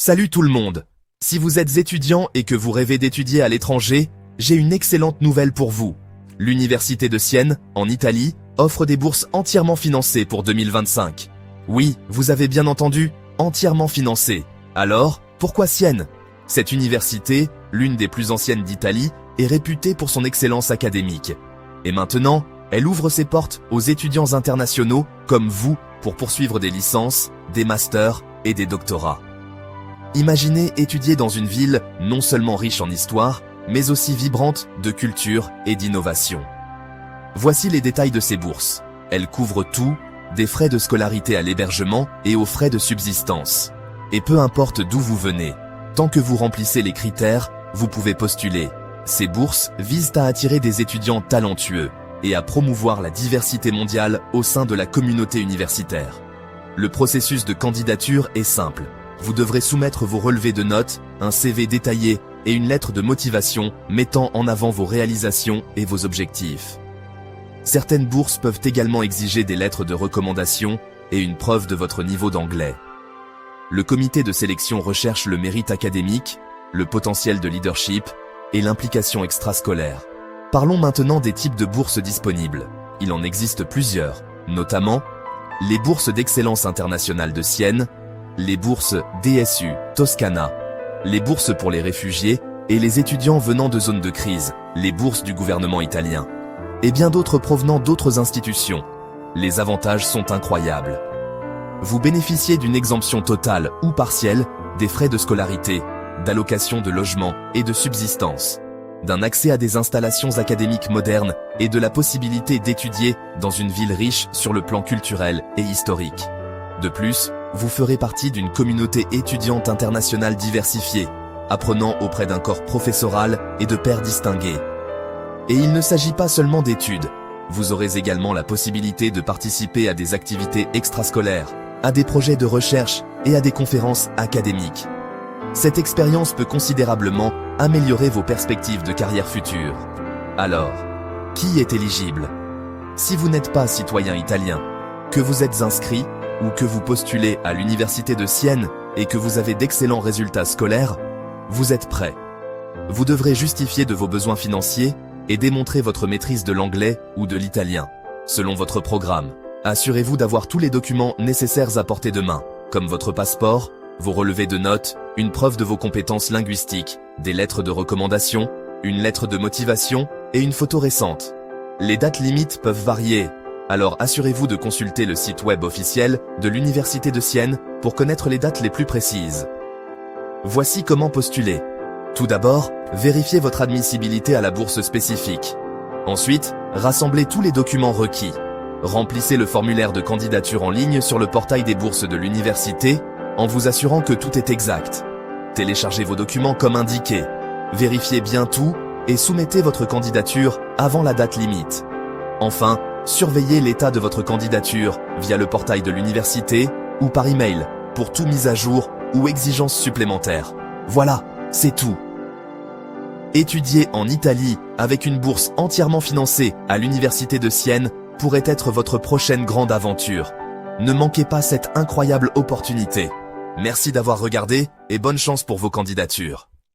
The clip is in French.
Salut tout le monde! Si vous êtes étudiant et que vous rêvez d'étudier à l'étranger, j'ai une excellente nouvelle pour vous. L'Université de Sienne, en Italie, offre des bourses entièrement financées pour 2025. Oui, vous avez bien entendu, entièrement financées. Alors, pourquoi Sienne? Cette université, l'une des plus anciennes d'Italie, est réputée pour son excellence académique. Et maintenant, elle ouvre ses portes aux étudiants internationaux comme vous pour poursuivre des licences, des masters et des doctorats. Imaginez étudier dans une ville non seulement riche en histoire, mais aussi vibrante de culture et d'innovation. Voici les détails de ces bourses. Elles couvrent tout, des frais de scolarité à l'hébergement et aux frais de subsistance. Et peu importe d'où vous venez, tant que vous remplissez les critères, vous pouvez postuler. Ces bourses visent à attirer des étudiants talentueux et à promouvoir la diversité mondiale au sein de la communauté universitaire. Le processus de candidature est simple. Vous devrez soumettre vos relevés de notes, un CV détaillé et une lettre de motivation mettant en avant vos réalisations et vos objectifs. Certaines bourses peuvent également exiger des lettres de recommandation et une preuve de votre niveau d'anglais. Le comité de sélection recherche le mérite académique, le potentiel de leadership et l'implication extrascolaire. Parlons maintenant des types de bourses disponibles. Il en existe plusieurs, notamment les bourses d'excellence internationale de Sienne, les bourses DSU, Toscana, les bourses pour les réfugiés et les étudiants venant de zones de crise, les bourses du gouvernement italien, et bien d'autres provenant d'autres institutions. Les avantages sont incroyables. Vous bénéficiez d'une exemption totale ou partielle des frais de scolarité, d'allocation de logement et de subsistance, d'un accès à des installations académiques modernes et de la possibilité d'étudier dans une ville riche sur le plan culturel et historique. De plus, vous ferez partie d'une communauté étudiante internationale diversifiée, apprenant auprès d'un corps professoral et de pairs distingués. Et il ne s'agit pas seulement d'études, vous aurez également la possibilité de participer à des activités extrascolaires, à des projets de recherche et à des conférences académiques. Cette expérience peut considérablement améliorer vos perspectives de carrière future. Alors, qui est éligible? Si vous n'êtes pas citoyen italien, que vous êtes inscrit ou que vous postulez à l'Université de Sienne et que vous avez d'excellents résultats scolaires, vous êtes prêt. Vous devrez justifier de vos besoins financiers et démontrer votre maîtrise de l'anglais ou de l'italien. Selon votre programme, assurez-vous d'avoir tous les documents nécessaires à portée de main, comme votre passeport, vos relevés de notes, une preuve de vos compétences linguistiques, des lettres de recommandation, une lettre de motivation et une photo récente. Les dates limites peuvent varier, alors assurez-vous de consulter le site web officiel de l'Université de Sienne pour connaître les dates les plus précises. Voici comment postuler. Tout d'abord, vérifiez votre admissibilité à la bourse spécifique. Ensuite, rassemblez tous les documents requis. Remplissez le formulaire de candidature en ligne sur le portail des bourses de l'université en vous assurant que tout est exact. Téléchargez vos documents comme indiqué. Vérifiez bien tout et soumettez votre candidature avant la date limite. Enfin, surveillez l'état de votre candidature via le portail de l'université ou par email pour toute mise à jour ou exigences supplémentaires. Voilà, c'est tout. Étudier en Italie avec une bourse entièrement financée à l'Université de Sienne pourrait être votre prochaine grande aventure. Ne manquez pas cette incroyable opportunité. Merci d'avoir regardé et bonne chance pour vos candidatures.